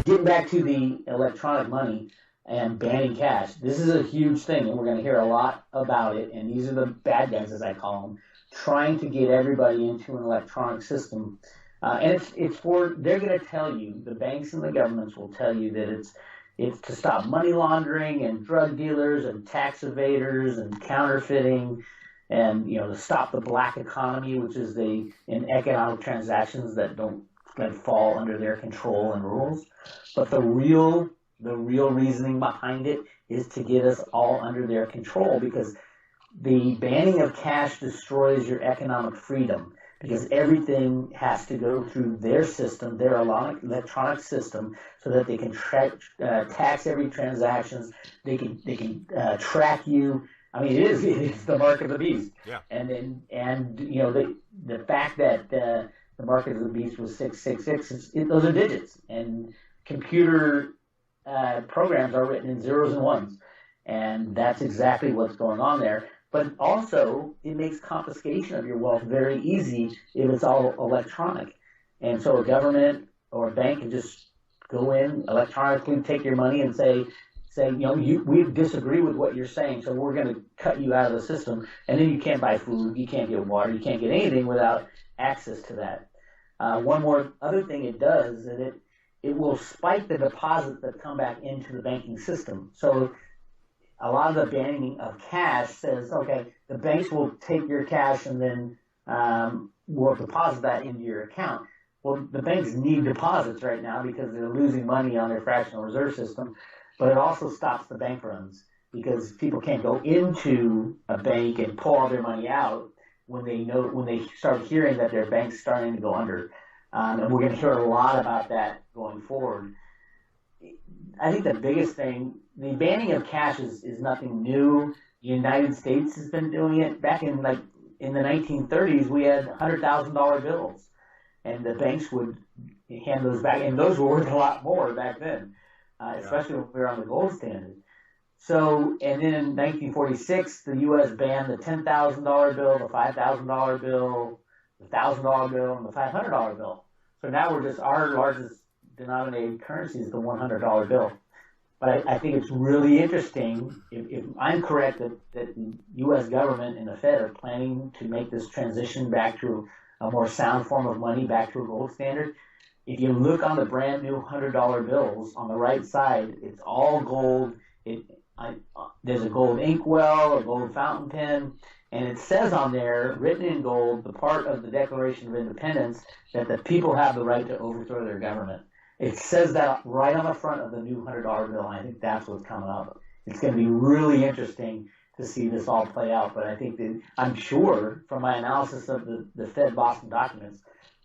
getting back to the electronic money and banning cash, this is a huge thing, and we're going to hear a lot about it. And these are the bad guys, as I call them, trying to get everybody into an electronic system. And they're going to tell you, the banks and the governments will tell you that it's to stop money laundering and drug dealers and tax evaders and counterfeiting, and to stop the black economy, which is in economic transactions that fall under their control and rules. But the real reasoning behind it is to get us all under their control, because the banning of cash destroys your economic freedom, because everything has to go through their system, their electronic system, so that they can tax every transaction. They can track you. I mean, it is the mark of the beast. Yeah. And the fact that the mark of the beast was 666, those are digits, and computer programs are written in zeros and ones, and that's exactly what's going on there. But also, it makes confiscation of your wealth very easy if it's all electronic. And so a government or a bank can just go in electronically, take your money, and say, we disagree with what you're saying, so we're going to cut you out of the system. And then you can't buy food, you can't get water, you can't get anything without access to that. One more other thing it does is that it will spike the deposits that come back into the banking system. So a lot of the banning of cash says, okay, the banks will take your cash and then will deposit that into your account. Well, the banks need deposits right now because they're losing money on their fractional reserve system, but it also stops the bank runs, because people can't go into a bank and pull all their money out when they start hearing that their bank's starting to go under. And we're going to hear a lot about that going forward. I think the biggest thing, the banning of cash is nothing new. The United States has been doing it. Back in the 1930s, we had $100,000 bills, and the banks would hand those back, and those were worth a lot more back then, especially when we were on the gold standard. So, and then in 1946, the U.S. banned the $10,000 bill, the $5,000 bill, the $1,000 bill, and the $500 bill. So now our largest denominated currency is the $100 bill. But I think it's really interesting, if I'm correct, that the U.S. government and the Fed are planning to make this transition back to a more sound form of money, back to a gold standard. If you look on the brand new $100 bills, on the right side, it's all gold. There's a gold inkwell, a gold fountain pen, and it says on there, written in gold, the part of the Declaration of Independence, that the people have the right to overthrow their government. It says that right on the front of the new $100 bill, and I think that's what's coming up. It's going to be really interesting to see this all play out, but I'm sure from my analysis of the Fed Boston documents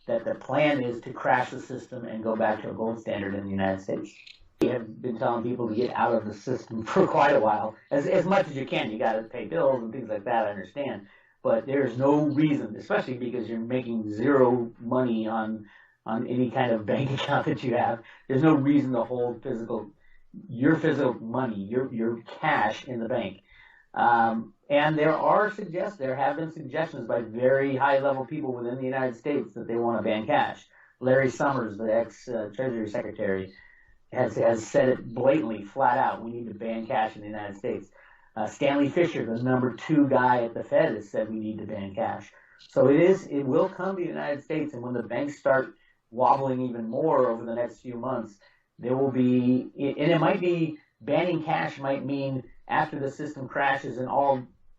that the plan is to crash the system and go back to a gold standard in the United States. We have been telling people to get out of the system for quite a while, as much as you can. You got to pay bills and things like that, I understand, but there's no reason, especially because you're making zero money on any kind of bank account that you have. There's no reason to hold your physical money, your cash in the bank. And there have been suggestions by very high-level people within the United States that they want to ban cash. Larry Summers, the ex-Treasury Secretary, has said it blatantly, flat out. We need to ban cash in the United States. Stanley Fischer, the number 2 guy at the Fed, has said we need to ban cash. So it will come to the United States, and when the banks start wobbling even more over the next few months, there will be, and it might be, banning cash might mean after the system crashes and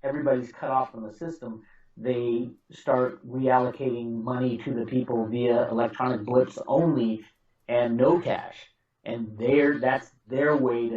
everybody's cut off from the system, they start reallocating money to the people via electronic blips only and no cash. And that's their way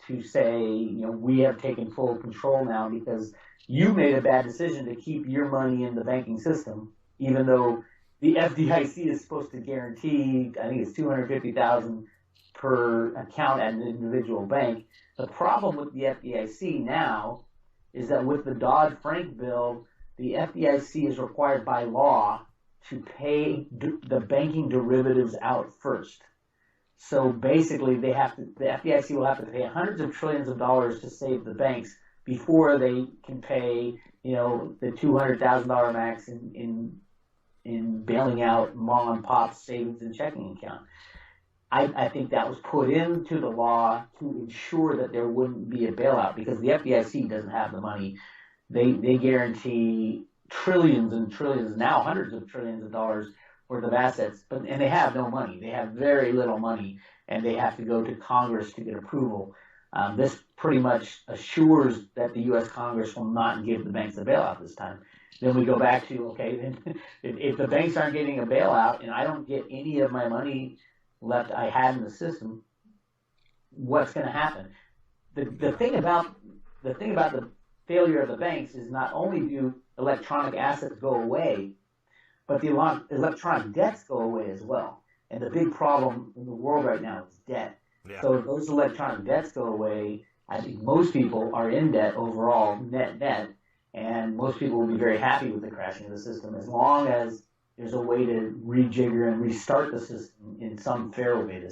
to say, we have taken full control now because you made a bad decision to keep your money in the banking system, even though the FDIC is supposed to guarantee, I think it's $250,000 per account at an individual bank. The problem with the FDIC now is that with the Dodd-Frank bill, the FDIC is required by law to pay the banking derivatives out first. So basically, the FDIC will have to pay hundreds of trillions of dollars to save the banks before they can pay, the $200,000 max in bailing out mom and pop savings and checking account. I think that was put into the law to ensure that there wouldn't be a bailout because the FDIC doesn't have the money. They guarantee trillions and trillions, now hundreds of trillions of dollars worth of assets, and they have no money. They have very little money, and they have to go to Congress to get approval. This pretty much assures that the U.S. Congress will not give the banks a bailout this time. Then we go back to, okay, then if the banks aren't getting a bailout and I don't get any of my money left I had in the system, what's going to happen? The thing about the failure of the banks is not only do electronic assets go away, but the electronic debts go away as well. And the big problem in the world right now is debt. Yeah. So if those electronic debts go away, I think most people are in debt overall, net, and most people will be very happy with the crashing of the system as long as there's a way to rejigger and restart the system in some fair way